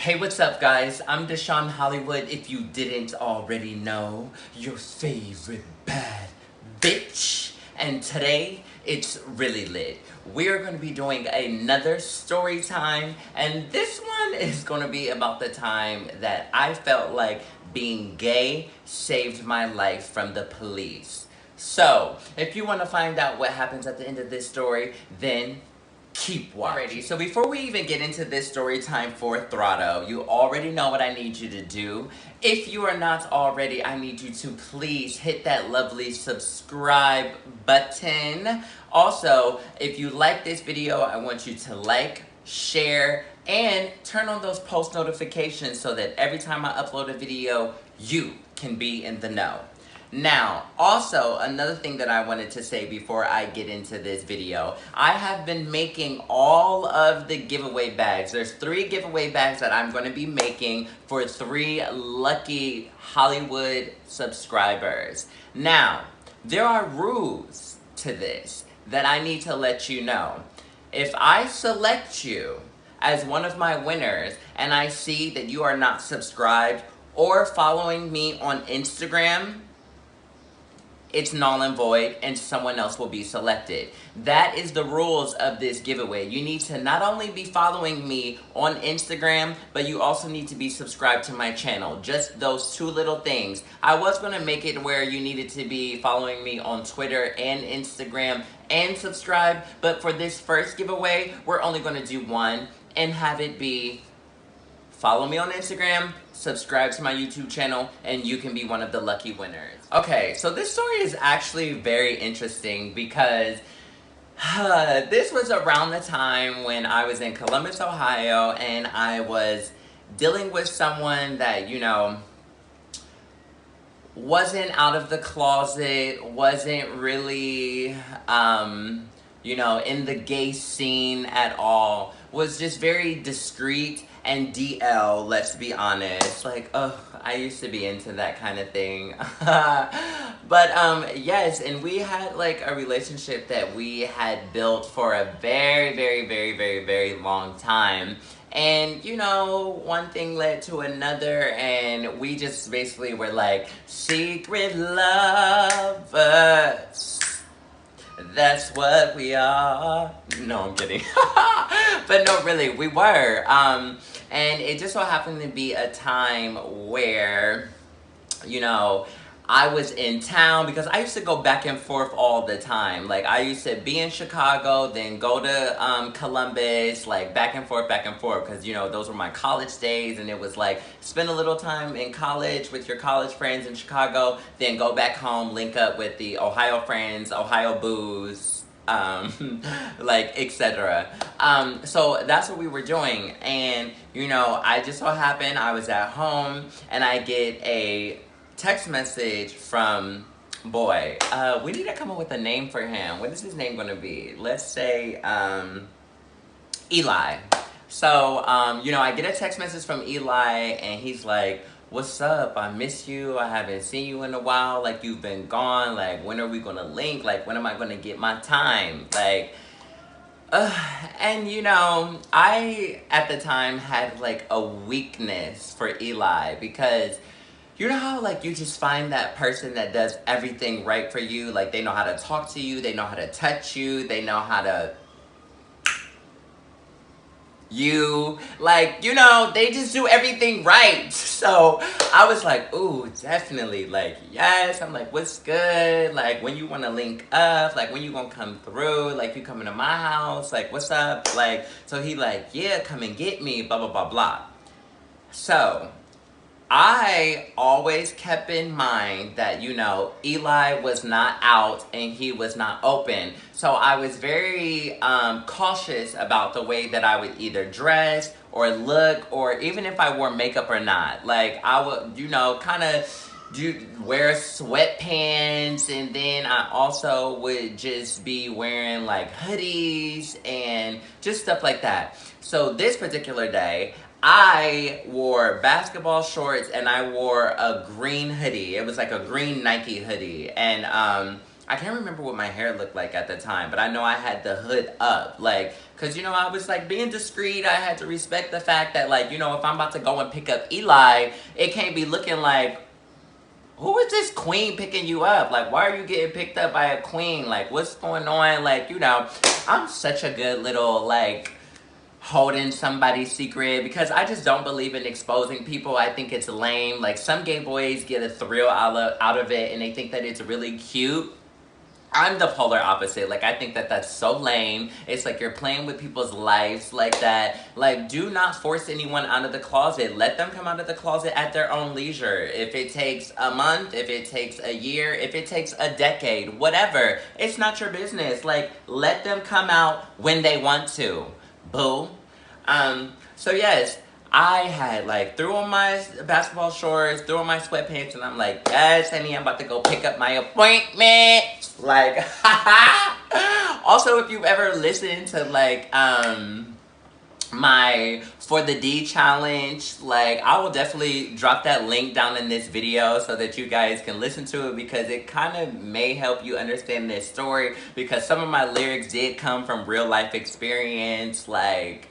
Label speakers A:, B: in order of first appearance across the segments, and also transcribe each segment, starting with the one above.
A: Hey, what's up, guys? I'm Deshawn Hollywood, if you didn't already know, your favorite bad bitch. And today, it's really lit. We're going to be doing another story time, and this one is going to be about the time that I felt like being gay saved my life from the police. So, if you want to find out what happens at the end of this story, then keep watching. Alrighty, so before we even get into this story time for Throtto, you already know what I need you to do. If you are not already, I need you to please hit that lovely subscribe button. Also, if you like this video, I want you to like, share, and turn on those post notifications so that every time I upload a video, you can be in the know. Now, also, another thing that I wanted to say before I get into this video, I have been making all of the giveaway bags. There's 3 giveaway bags that I'm going to be making for 3 lucky Hollywood subscribers. Now, there are rules to this that I need to let you know. If I select you as one of my winners and I see that you are not subscribed or following me on Instagram, it's null and void, and someone else will be selected. That is the rules of this giveaway. You need to not only be following me on Instagram, but you also need to be subscribed to my channel. Just those 2 little things. I was going to make it where you needed to be following me on Twitter and Instagram and subscribe, but for this first giveaway, we're only going to do one and have it be follow me on Instagram, subscribe to my YouTube channel, and you can be one of the lucky winners. Okay, so this story is actually very interesting because this was around the time when I was in Columbus, Ohio, and I was dealing with someone that, you know, wasn't out of the closet, wasn't really, you know, in the gay scene at all, was just very discreet and DL, let's be honest. Like, ugh, I used to be into that kind of thing. But, yes, and we had, like, a relationship that we had built for a very, very, very, very, very long time. And, you know, one thing led to another, and we just basically were like, secret lovers. That's what we are. No, I'm kidding. But no, really, we were. And it just so happened to be a time where, you know, I was in town because I used to go back and forth all the time. Like, I used to be in Chicago, then go to Columbus, like, back and forth, because, you know, those were my college days, and it was like, spend a little time in college with your college friends in Chicago, then go back home, link up with the Ohio friends, Ohio booze, like, etc. So that's what we were doing, and, you know, I just so happened, I was at home, and I get a text message from, boy, we need to come up with a name for him. What is his name gonna be? Let's say, Eli. So, you know, I get a text message from Eli, and he's like, what's up? I miss you. I haven't seen you in a while. Like, you've been gone. Like, when are we gonna link? Like, when am I gonna get my time? Like, and you know, I, at the time, had, like, a weakness for Eli because you know how, like, you just find that person that does everything right for you? Like, they know how to talk to you, they know how to touch you, they know how to like, you know, they just do everything right. So I was like, ooh, definitely, like, yes. I'm like, what's good? Like, when you want to link up? Like, when you gonna come through? Like, you coming to my house? Like, what's up? Like, so he like, yeah, come and get me, blah, blah, blah, blah. So I always kept in mind that, you know, Eli was not out and he was not open. So I was very cautious about the way that I would either dress or look, or even if I wore makeup or not. Like, I would, you know, kind of wear sweatpants, and then I also would just be wearing, like, hoodies and just stuff like that. So this particular day, I wore basketball shorts and I wore a green hoodie. It was like a green Nike hoodie. And I can't remember what my hair looked like at the time, but I know I had the hood up, like, Because, you know, I was like being discreet. I had to respect the fact that, like, you know, if I'm about to go and pick up Eli, it can't be looking like, who is this queen picking you up? Like, why are you getting picked up by a queen? Like, what's going on? Like, you know, I'm such a good little, like, holding somebody's secret, because I just don't believe in exposing people. I think it's lame. Like, some gay boys get a thrill out of it, and they think that it's really cute. I'm the polar opposite. Like, I think that that's so lame. It's like you're playing with people's lives like that. Like, do not force anyone out of the closet. Let them come out of the closet at their own leisure. If it takes a month, if it takes a year, if it takes a decade, whatever. It's not your business. Like, let them come out when they want to. Boo. So yes, I had like threw on my basketball shorts, threw on my sweatpants, and I'm like, yes, honey, I'm about to go pick up my appointment. Like, also, if you've ever listened to like, my For the D challenge, like, I will definitely drop that link down in this video so that you guys can listen to it, because it kind of may help you understand this story, because some of my lyrics did come from real life experience, like,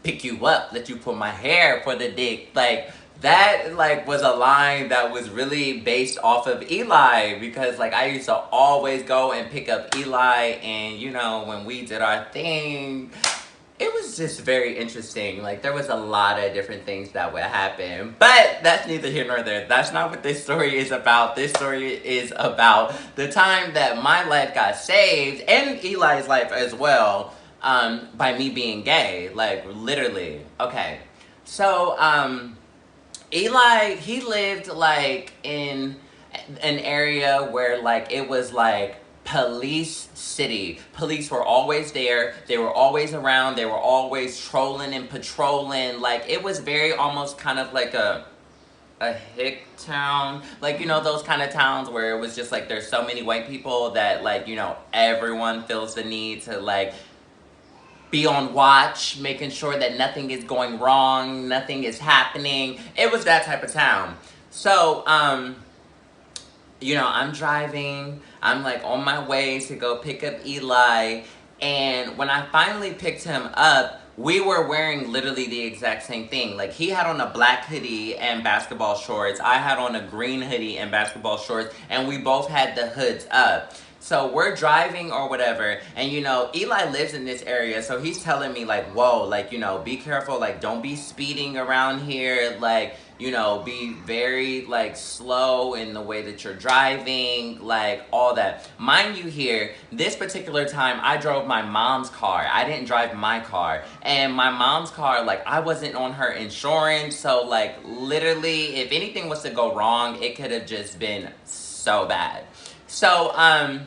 A: pick you up, let you pull my hair for the dick. Like, that, like, was a line that was really based off of Eli, because, like, I used to always go and pick up Eli, and, you know, when we did our thing, it was just very interesting. Like, there was a lot of different things that would happen. But that's neither here nor there. That's not what this story is about. This story is about the time that my life got saved, and Eli's life as well, by me being gay. Like, literally. Okay. So, Eli, he lived, like, in an area where, like, it was, like, police city. Police were always there. They were always around. They were always trolling and patrolling. Like, it was very almost kind of like a hick town. Like, you know, those kind of towns where it was just, like, there's so many white people that, like, you know, everyone feels the need to, like, be on watch, making sure that nothing is going wrong, nothing is happening. It was that type of town. So, you know, I'm driving, I'm like on my way to go pick up Eli, and when I finally picked him up, we were wearing literally the exact same thing. Like, he had on a black hoodie and basketball shorts, I had on a green hoodie and basketball shorts, and we both had the hoods up. So we're driving or whatever, and, you know, Eli lives in this area, so he's telling me, like, whoa, like, you know, be careful, like, don't be speeding around here, like, you know, be very, like, slow in the way that you're driving, like, all that. Mind you here, this particular time, I drove my mom's car. I didn't drive my car. And my mom's car, like, I wasn't on her insurance, so, like, literally, if anything was to go wrong, it could have just been so bad. So, I'm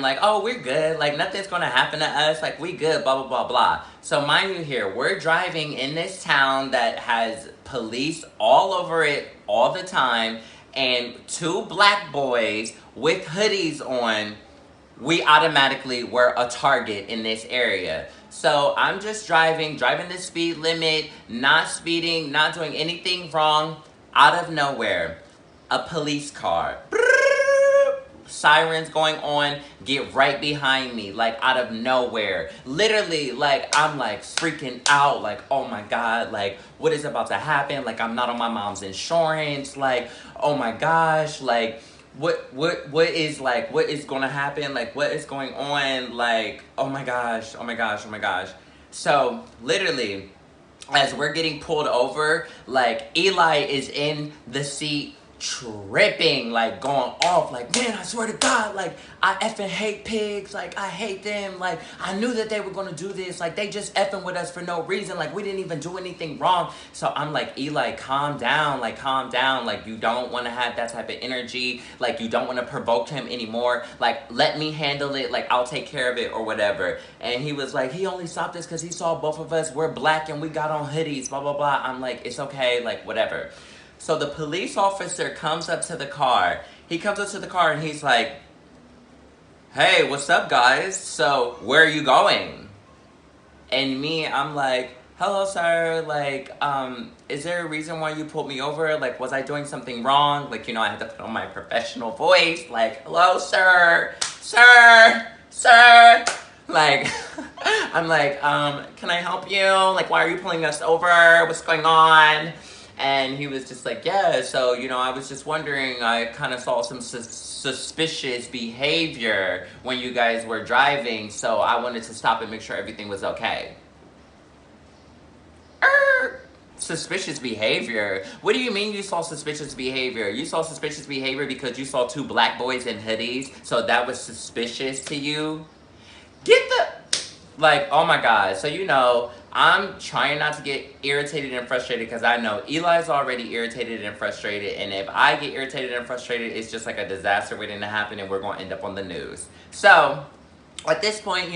A: like, oh, we're good. Like, nothing's gonna happen to us. Like, we good, blah, blah, blah, blah. So, mind you here, we're driving in this town that has police all over it all the time, and two black boys with hoodies on, we automatically were a target in this area. So, I'm just driving the speed limit, not speeding, not doing anything wrong. Out of nowhere, a police car, sirens going on, get right behind me, like, out of nowhere. Literally, like, I'm, like, freaking out, like, oh my god, like, what is about to happen? Like, I'm not on my mom's insurance, like, oh my gosh, like, what is gonna happen? Like, what is going on? Like, oh my gosh, oh my gosh, oh my gosh. So, literally, as we're getting pulled over, like, Eli is in the seat tripping, like, going off, like, man, I swear to God, like, I effing hate pigs, like, I hate them, like, I knew that they were gonna do this, like, they just effing with us for no reason, like, we didn't even do anything wrong. So I'm like, Eli, calm down, like, you don't want to have that type of energy, like, you don't want to provoke him anymore, like, let me handle it, like, I'll take care of it, or whatever. And he was like, he only stopped us because he saw both of us, we're black, and we got on hoodies, blah, blah, blah. I'm like, it's okay, like, whatever. So the police officer comes up to the car. He comes up to the car and he's like, hey, what's up, guys? So, where are you going? And me, I'm like, hello, sir. Like, is there a reason why you pulled me over? Like, was I doing something wrong? Like, you know, I had to put on my professional voice. Like, hello, sir. Sir. Sir. Like, I'm like, can I help you? Like, why are you pulling us over? What's going on? And he was just like, yeah, so, I was just wondering, I kind of saw some suspicious behavior when you guys were driving, so I wanted to stop and make sure everything was okay. Suspicious behavior? What do you mean you saw suspicious behavior? You saw suspicious behavior because you saw two black boys in hoodies, so that was suspicious to you? Get the... Like, oh my god. So, I'm trying not to get irritated and frustrated because I know Eli's already irritated and frustrated, and if I get irritated and frustrated, it's just like a disaster waiting to happen and we're going to end up on the news. So, at this point,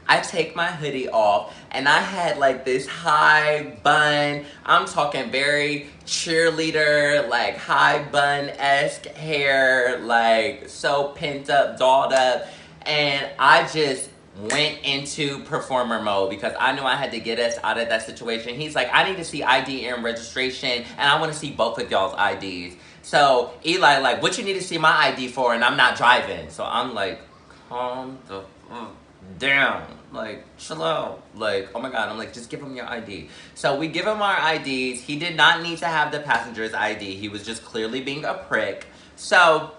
A: I take my hoodie off and I had like this high bun, I'm talking very cheerleader, like high bun-esque hair, like so pent up, dolled up, and I just went into performer mode because I knew I had to get us out of that situation. He's like, I need to see ID and registration, and I want to see both of y'all's IDs. So Eli like, what you need to see my ID for, and I'm not driving. So I'm like, calm the fuck down, like chill out, like oh my god. I'm like, just give him your ID. So we give him our IDs. He did not need to have the passenger's ID. He was just clearly being a prick. So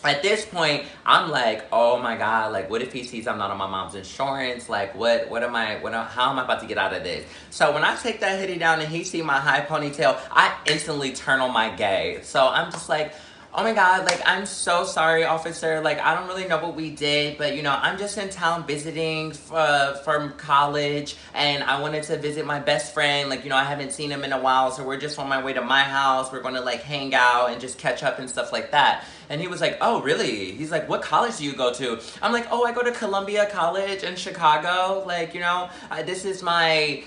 A: at this point, I'm like, oh my god, like what if he sees I'm not on my mom's insurance? Like how am I about to get out of this? So when I take that hoodie down and he see my high ponytail, I instantly turn on my gay. So I'm just like, oh my god, like I'm so sorry, officer, like I don't really know what we did, but I'm just in town visiting from college, and I wanted to visit my best friend, like I haven't seen him in a while, so we're just on my way to my house, we're gonna like hang out and just catch up and stuff like that. And he was like, oh really? He's like, what college do you go to? I'm like, oh, I go to Columbia College in Chicago, like this is my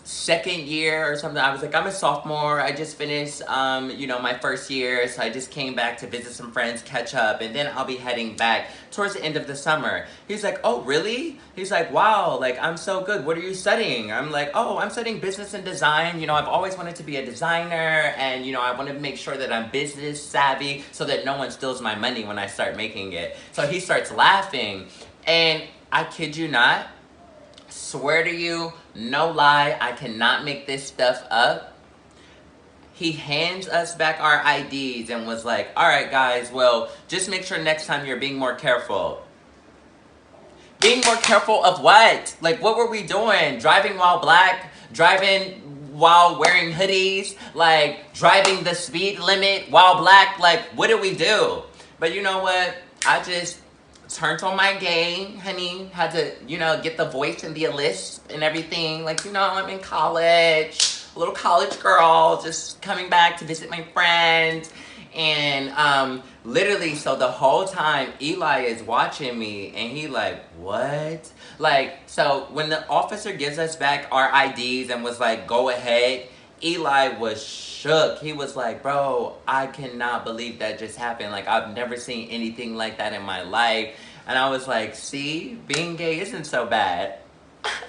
A: second year or something. I was like, I'm a sophomore. I just finished, my first year. So I just came back to visit some friends, catch up, and then I'll be heading back towards the end of the summer. He's like, oh, really? He's like, wow, like, I'm so good. What are you studying? I'm like, oh, I'm studying business and design. I've always wanted to be a designer, and, I want to make sure that I'm business savvy so that no one steals my money when I start making it. So he starts laughing, and I kid you not, swear to you, no lie, I cannot make this stuff up. He hands us back our IDs and was like, all right, guys, well, just make sure next time you're being more careful. Being more careful of what? Like, what were we doing? Driving while black? Driving while wearing hoodies? Like, driving the speed limit while black? Like, what did we do? But you know what? I just turned on my game, honey. Had to, get the voice and the list and everything. Like, I'm in college, a little college girl, just coming back to visit my friends. And literally, so the whole time, Eli is watching me, and he like, what? Like, so when the officer gives us back our IDs and was like, go ahead, Eli was shook. He was like, bro, I cannot believe that just happened. Like, I've never seen anything like that in my life. And I was like, see, being gay isn't so bad.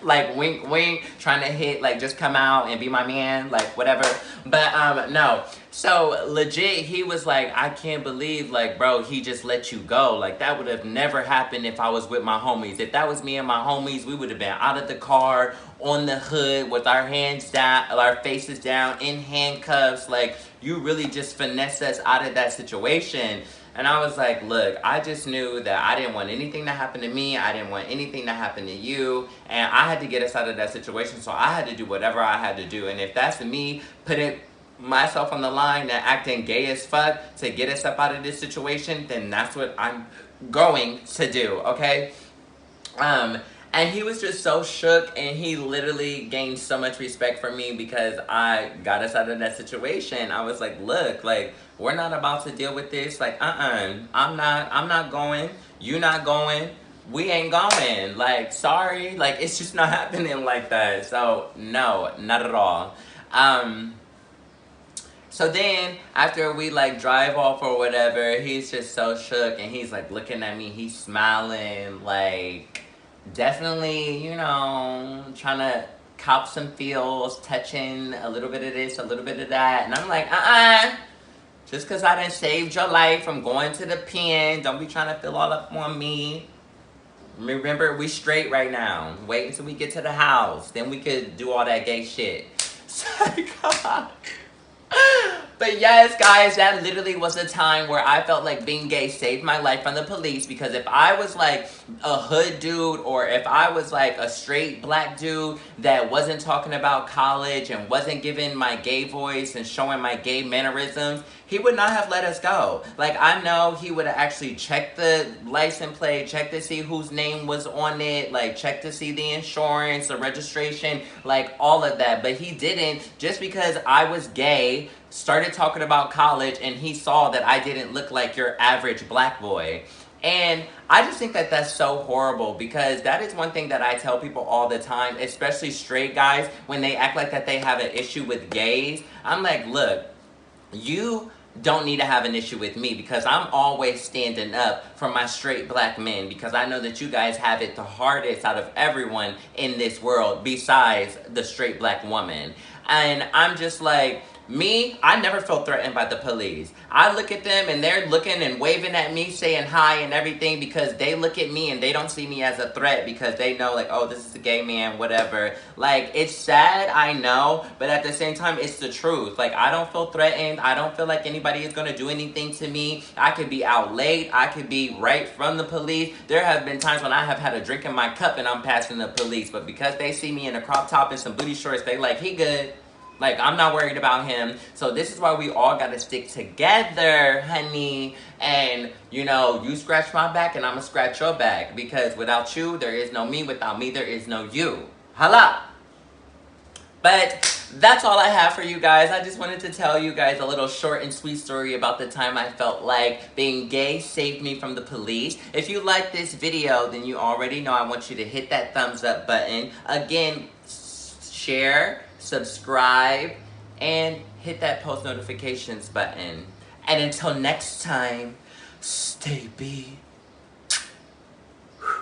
A: Like, wink, wink, trying to hit, like, just come out and be my man, like, whatever. But, no. So, legit, he was like, I can't believe, like, bro, he just let you go. Like, that would have never happened if I was with my homies. If that was me and my homies, we would have been out of the car, on the hood, with our hands down, our faces down, in handcuffs. Like, you really just finessed us out of that situation. And I was like, look, I just knew that I didn't want anything to happen to me. I didn't want anything to happen to you. And I had to get us out of that situation. So I had to do whatever I had to do. And if that's me putting myself on the line and acting gay as fuck to get us up out of this situation, then that's what I'm going to do, okay? And he was just so shook, and he literally gained so much respect for me because I got us out of that situation. I was like, look, like, we're not about to deal with this. Like, I'm not going. You not going. We ain't going. Like, sorry. Like, it's just not happening like that. So, no, not at all. So then, after we, like, drive off or whatever, he's just so shook, and he's, like, looking at me. He's smiling, like, definitely, trying to cop some feels, touching a little bit of this, a little bit of that. And I'm like, just because I done saved your life from going to the pen, don't be trying to feel all up on me. Remember, we straight right now. Wait until we get to the house. Then we could do all that gay shit. But yes, guys, that literally was a time where I felt like being gay saved my life from the police, because if I was like a hood dude, or if I was like a straight black dude that wasn't talking about college and wasn't giving my gay voice and showing my gay mannerisms, he would not have let us go. Like, I know he would have actually checked the license plate, checked to see whose name was on it, like checked to see the insurance, the registration, like all of that. But he didn't, just because I was gay, started talking about college, and he saw that I didn't look like your average black boy. And I just think that that's so horrible, because that is one thing that I tell people all the time, especially straight guys, when they act like that they have an issue with gays. I'm like, look, you don't need to have an issue with me, because I'm always standing up for my straight black men, because I know that you guys have it the hardest out of everyone in this world besides the straight black woman. And I'm just like, me, I never felt threatened by the police. I look at them and they're looking and waving at me, saying hi and everything, because they look at me and they don't see me as a threat, because they know, like, oh, this is a gay man, whatever. Like, it's sad, I know, but at the same time, it's the truth. Like, I don't feel threatened. I don't feel like anybody is going to do anything to me. I could be out late. I could be right from the police. There have been times when I have had a drink in my cup and I'm passing the police, but because they see me in a crop top and some booty shorts, they like, he good. Like, I'm not worried about him. So this is why we all gotta stick together, honey. And, you know, you scratch my back and I'ma scratch your back. Because without you, there is no me. Without me, there is no you. Holla! But that's all I have for you guys. I just wanted to tell you guys a little short and sweet story about the time I felt like being gay saved me from the police. If you like this video, then you already know I want you to hit that thumbs up button. Again, share, subscribe, and hit that post notifications button. And until next time, stay B.